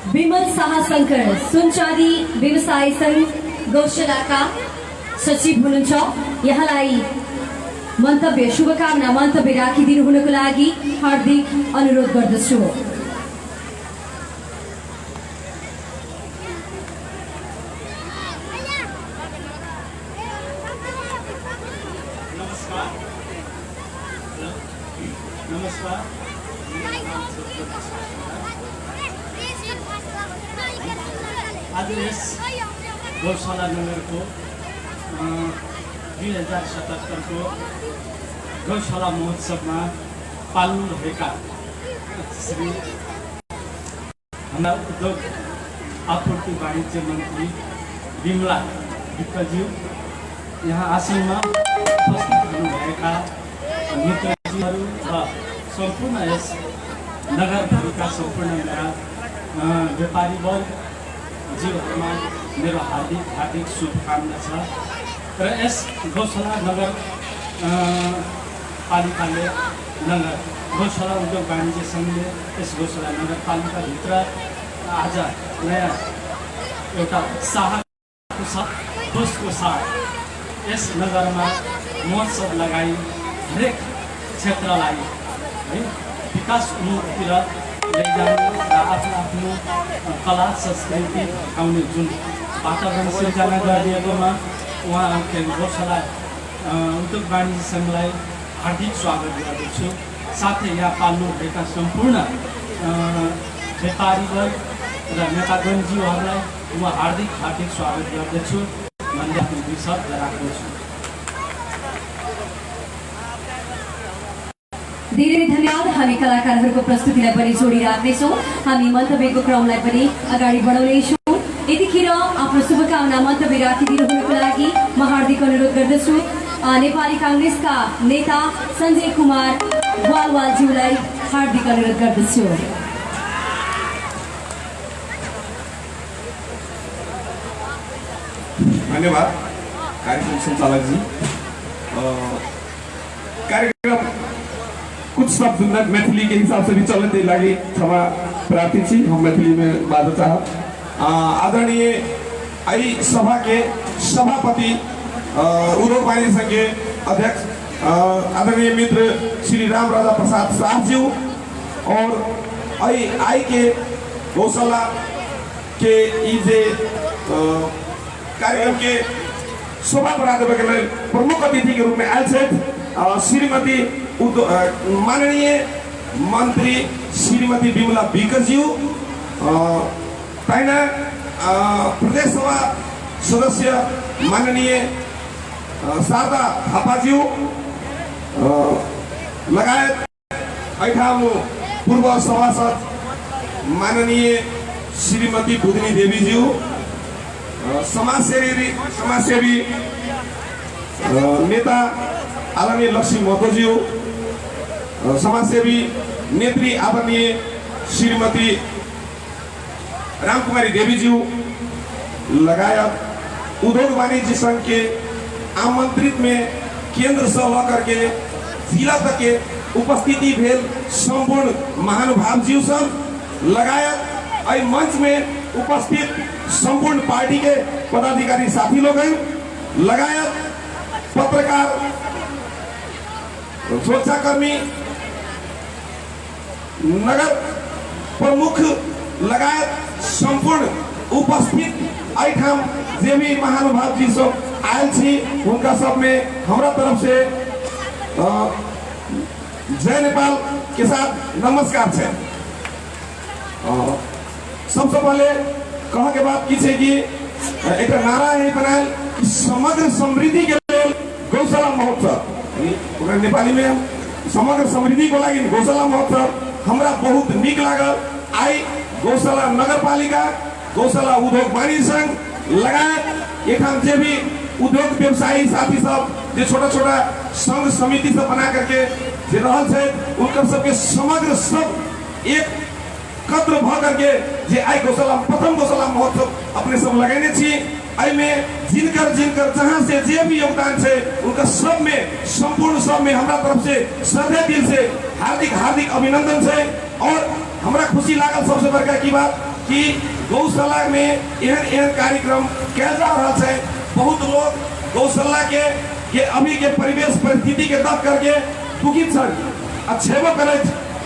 विमल शाह शङ्कर सुनचाँदी व्यवसाय सङ्घ गौशालाका सचिव हुनुहुन्छ, यहाँलाई मन्तव्य, शुभकामना मन्तव्य राखिदिनु हुनको लागि हार्दिक अनुरोध गर्दछु। नमस्कार। आज यस गौशाला नगरको 2077को गौशाला महोत्सवमा पाल्नु रहेका श्री हाम्रा उद्योग आपूर्ति वाणिज्य मन्त्री विमला विक्कज्यू, यहाँ आसनमा उपस्थित हुनुभएका मित्रजीहरू र सम्पूर्ण यस नगरभरिका सम्पूर्ण मेरा व्यापारी वर्ग जीवहरूमा मेरो हार्दिक शुभकामना छ। र यस गौशाला नगर पालिकाले गौशाला उद्योग वाणिज्य सङ्घले यस गौशाला नगरपालिकाभित्र आज नयाँ एउटा उत्साहको साथ, जोसको साथ यस नगरमा महोत्सव लगाई हरेक क्षेत्रलाई है विकास उन्मुखतिर लैजाने र आफ्नो कला संस्कृति देखाउने जुन वातावरण सिर्जना गरिएकोमा उहाँ के गौशाला उद्योग वाणिज्य सङ्घलाई हार्दिक स्वागत गर्दछु। साथै यहाँ पाल्नुभएका सम्पूर्ण व्यापारी वर्ग र नेतागणज्यूहरूलाई म हार्दिक स्वागत गर्दछु भन्दै आफ्नो दुई शब्द राख्दछु। धेरै धन्यवाद। हामी कलाकारहरूको प्रस्तुतिलाई पनि जोडिराख्नेछौँ, हामी मन्तव्यको क्रमलाई पनि अगाडि बढाउनेछौँ। यतिखेर आफ्नो शुभकामना मन्तव्य राखिदिनु हुनको लागि म हार्दिक अनुरोध गर्दछु नेपाली काङ्ग्रेसका नेता सञ्जय कुमार ग्वालवालज्यूलाई हार्दिक अनुरोध गर्दछु। धन्यवाद कार्यक्रम संचालक जी। कार्यक्रम कुछ शब्द मैथिली के हिसाब से भी चलने लगे, क्षमा प्रार्थी छी, हम मैथिली में बात चाहब। आदरणीय आई सभा के सभापति उद्योग वाणिज्य संघ के अध्यक्ष आदरणीय मित्र श्री राम राजा प्रसाद शाह जी और आई के गौशाला के इजे कार्यक्रम के शोभा बढ़ाने के लिए प्रमुख अतिथि के रूप में आए थे श्रीमती माननीय मंत्री श्रीमती विमला विक्कज्यू, तैना प्रदेश सभा सदस्य माननीय शारदा थापाज्यू लगायत ऐठामु पूर्व सभासद माननीय श्रीमती बुधनी देवीज्यू, समाजसेवी नेता आदरणीय लक्ष्मी महतोज्यू, समाजसेवी नेत्री आदरणीय श्रीमती रामकुमारी देवीज्यू लगायत उद्योग वाणिज्य संघ के आमंत्रित में केंद्र से लेकर के जिला तक के उपस्थिति भेल संपूर्ण महानुभाव जीव सब लगायत एहि मंच में उपस्थित संपूर्ण पार्टी के पदाधिकारी साथी लोग हैं, लगायत पत्रकार, सुरक्षाकर्मी, नगर प्रमुख लगायत संपूर्ण उपस्थित एठाम जे भी महानुभाव जी सब आयल छी उनका सब में हमारा तरफ से जय नेपाल के साथ नमस्कार है। सबसे पहले कह के बात की छे कि एक नारा है बनायल कि समग्र समृद्धि के लिए गौशाला महोत्सव, नेपाली में समग्र समृद्धि को लगी गौशाला महोत्सव हमरा बहुत निक लागल। आई गौशाला नगर पालिका, गौशाला उद्योग वाणिज्य संघ लगायत एठाम जे भी उद्योग व्यवसायी साथी सब जो छोटा छोटा संघ समिति सब बना करके जे रहल छै उनकर सबके समग्र सब एक कद्र भ करके जे आई गौशाला प्रथम गौशाला महोत्सव अपने सब लगेने छी। आई में जिनकर जिनकर जहां से जे भी योगदान है उनका सब में संपूर्ण सब में हमारा तरफ से श्रद्धेय दिल से हार्दिक हार्दिक अभिनंदन है। और हमरा खुशी लागल सबसे बड़का की बात कि गौशाला में एहन कार्यक्रम कैल जा रहा है। बहुत लोग गौशाला के ये अभी के परिवेश परिस्थिति के देख करके दुखित छन, अच्छेबो करे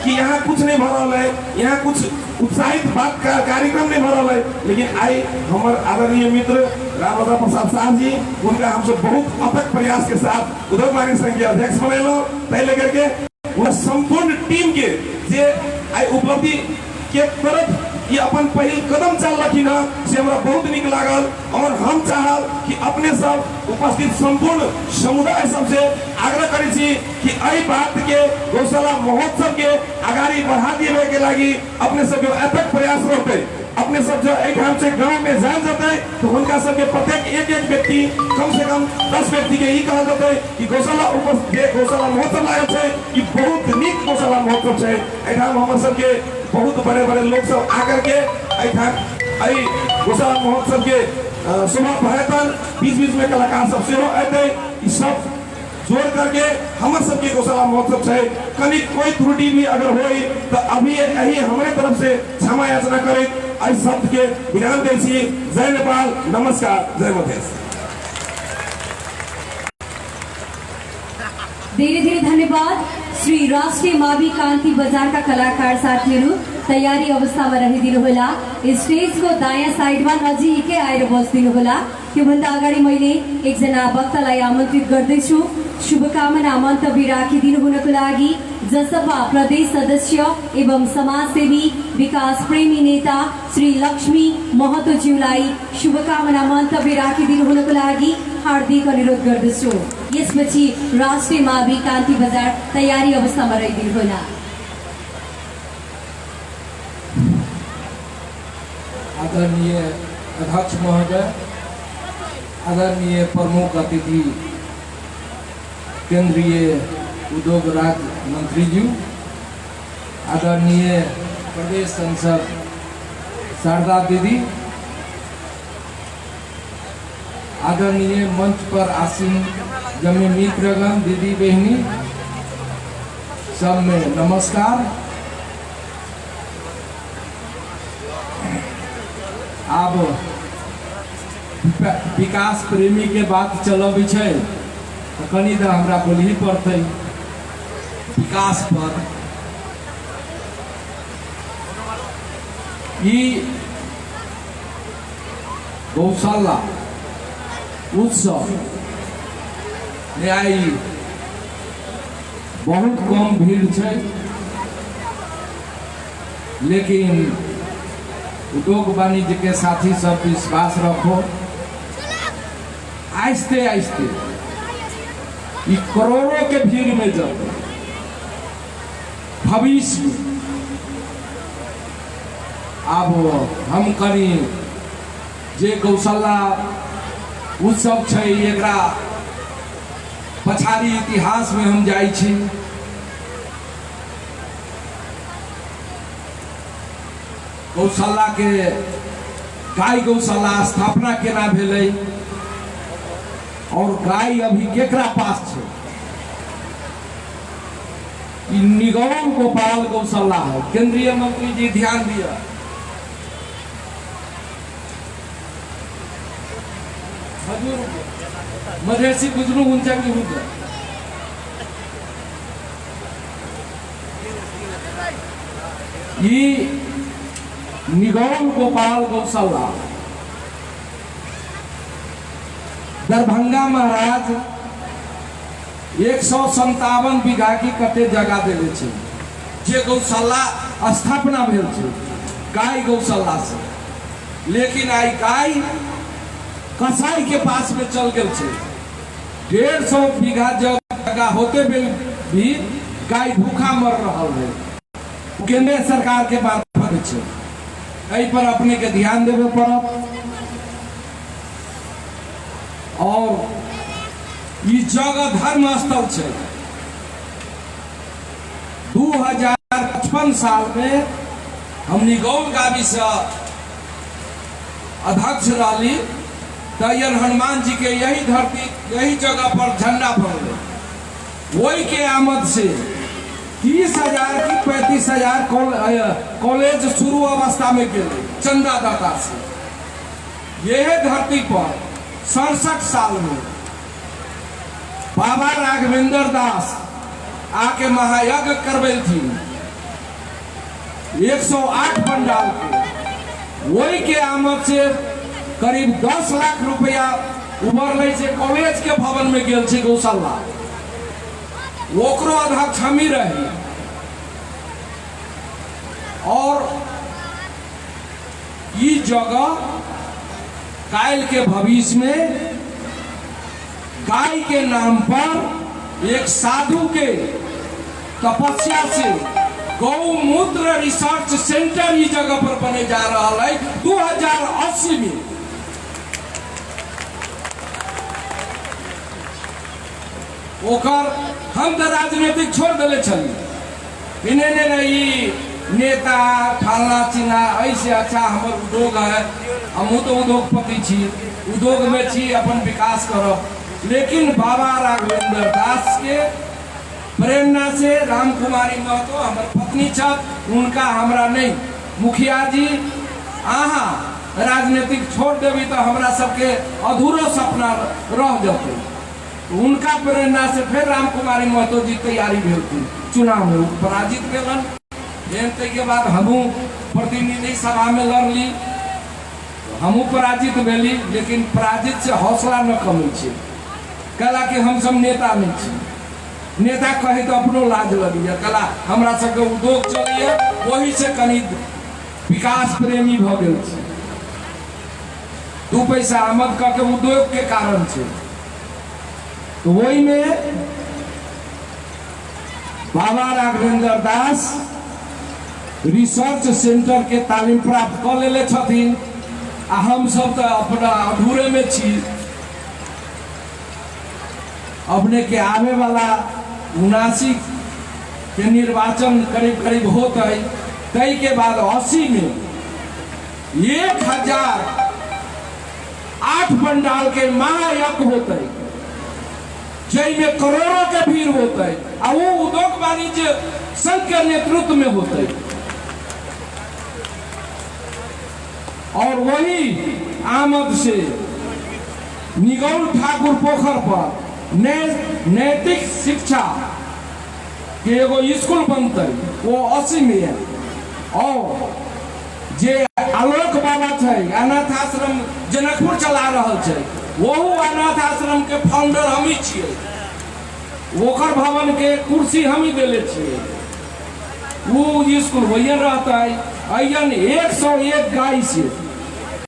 कि यहाँ कुछ नहीं भ रहा है, यहाँ कुछ उत्साहित बात का कार्यक्रम नहीं भ रहा है। लेकिन आई हमारे आदरणीय मित्र रामभद्र प्रसाद शाह जी, उनका हम सब बहुत अथक प्रयास के साथ उद्योग वाणिज्य संघ के अध्यक्ष बनैलो, तय लेकर के उन संपूर्ण टीम के जे आई उपलब्धि के तरफ ये अपन पहल कदम चल रखी ना से हमरा बहुत निक लागल। और हम चाहब कि अपने सब उपस्थित संपूर्ण समुदाय सबसे आग्रह करी छी कि एहि बात के गौशाला महोत्सव के आगाड़ी बढ़ा दिए के लगी अपने सब अथक प्रयास रहते। अपने सब जो एक हम से गांव में जान जाते तो उनका सबके प्रत्येक एक एक व्यक्ति कम से कम 10 व्यक्ति के ही कहा जाता है कि गौशाला गौशाला महोत्सव लागल है कि बहुत निक गौशाला महोत्सव है। एठाम हम सबके बहुत बड़े बड़े लोग सब आकर के गौशाला महोत्सव के शोभा बढ़ातन, बीच बीच में कलाकार सब सेहो आते, सब जोड़ करके हमारे सबके गौशाला महोत्सव है। कभी कोई त्रुटि भी अगर हो तो अभी यही हमारे तरफ से क्षमा याचना करें। इस शब्द के विराम दे छी। जय नेपाल, नमस्कार, जय मधेश। धेरै धेरै धन्यवाद। श्री राष्ट्रिय मावि कान्ति बजार का कलाकार साथीहरू तयारी अवस्था में रहिदिनु होला। स्टेज को दायाँ साइड में नजिकै आएर बस्दिनु होला। त्योभन्दा अगाडि मैले एकजना वक्तालाई आमन्त्रित गर्दैछु शुभकामना मन्तव्य राखिदिनु हुनको लागि जसपा प्रदेश सदस्य एवं समाजसेवी विकास प्रेमी नेता श्री लक्ष्मी महतोज्यूलाई शुभकामना मन्तव्य राखिदिनु हुनको लागि हार्दिक अनुरोध गर्दछु। यसपछि राष्ट्रिय मावि कान्ति बजार तयारी अवस्थामा रहिदिनु होला। आदरणीय अध्यक्ष महोदय, आदरणीय प्रमुख अतिथि केंद्रीय उद्योग राज्य मंत्री जी, आदरणीय प्रदेश सांसद शारदा दीदी, आदरणीय मंच पर आसीन जमी मित्रगण, दीदी बहनी, सब में नमस्कार। अब विकास प्रेमी के बात चलब है तो कनी तो हमरा बोलही पड़ते विकास पर। गौशाला उत्सव में आई बहुत कम भीड़ है, लेकिन उद्योग वाणिज्य के साथी सब विश्वास रखो। आहिस्ते आहिस्ते करोड़ों के भीड़ में जब भविष्य अब हम करी जे गौशाला उत्सव छै एकरा पछाड़ी इतिहास में हम जाई छी। गौशाला के गाय गौशाला स्थापना केना भेलै और गाय अभी केकरा पास है? ई निगम गोपाल गौशाला है। केंद्रीय मंत्री जी ध्यान दिया। मधेसी गुजरू उनचा की हुआ ये निगम गोपाल गौशाला दरभंगा महाराज 157 बीघा की कटे जगह देले छे जे गौशाला स्थापना भेल छे गाय गौशाला से। लेकिन आई गाय कसाई के पास में चल गए छे। 150 बीघा जगह होते भी गाय भूखा मर रहा है। केंद्र सरकार के मार्फत छे एहि पर अपने के ध्यान देवे पड़त। और ई जगह धर्म स्थल छे। 2055 साल में हमनी गौर गावी से अध्यक्ष रही तयन हनुमान जी के यही धरती यही जगह पर झंडा फहरे। वही के आमद से 30,000 की 35,000 कॉलेज शुरू अवस्था में गए चंदादाता से। यह धरती पर 67 साल में बाबा राघवेंद्र दास आके महायज्ञ करवेलथिन 108 पंडाल के। वही के आमद से करीब 10 लाख रुपया उबरले से कॉलेज के भवन में गेल छे गौशाला। ओकरो अध्यक्ष हम ही रही। और ये जगह काल के भविष्य में गाय के नाम पर एक साधु के तपस्या से गौमूत्र रिसर्च सेंटर इस जगह पर बने जा रहा है 2080 में। ओकर हम तो राजनीतिक छोड़ दिले छली। इन्हें नहीं नेता फलना चिन्हा ऐसे अच्छा हमारे उद्योग है। हम तो उद्योगपति छी, उद्योग में छी अपन विकास करब। लेकिन बाबा राघवेंद्र दास के प्रेरणा से राम कुमारी महतो हमारे पत्नी छत उनका हमरा नहीं। मुखिया जी आहा राजनीतिक छोड़ देवी तो हमरा सबके अधूरो सपना रह जाते। उनका प्रेरणा से फिर राम कुमारी महतो जी तैयारी भेलती चुनाव में पराजित भेलन। के बाद हमू प्रतिनिधि सभा में लड़ली हमू पराजित भेली। लेकिन पराजित से हौसला न कमी छे। कला कि हम सब नेता नहीं छी। नेता कहे तो अपनो लाज लगी कला हमरा सबके उद्योग चलिए वही से कनी विकास प्रेमी भ गेल छी। 2 पैसा आमद करके उद्योग के कारण छे। तो वही में बाबा राघवेंद्र दास रिसर्च सेंटर के तालीम प्राप्त कर लेले छथिन। आ हम सब तो अपना अधूरे में छी। अपने के आवे वाला 79 के निर्वाचन करीब करीब होता है। तय के बाद 80 में 1008 पंडाल के महायज्ञ होता है जय में करोड़ों के भीड़ होता है। और वो उद्योग वाणिज्य संघ के नेतृत्व में होता है। और वही आमद से निगौल ठाकुर पोखर पर नैतिक शिक्षा के एगो स्कूल बनते वो 80 में है। और जे आलोक बाबा है अनाथ आश्रम जनकपुर चला रहा है वो अनाथ आश्रम के फाउंडर हम ही छे। ओकर भवन के कुर्सी हम ही देले छे। वो स्कूल वही रहता है। अयन 101 गाय से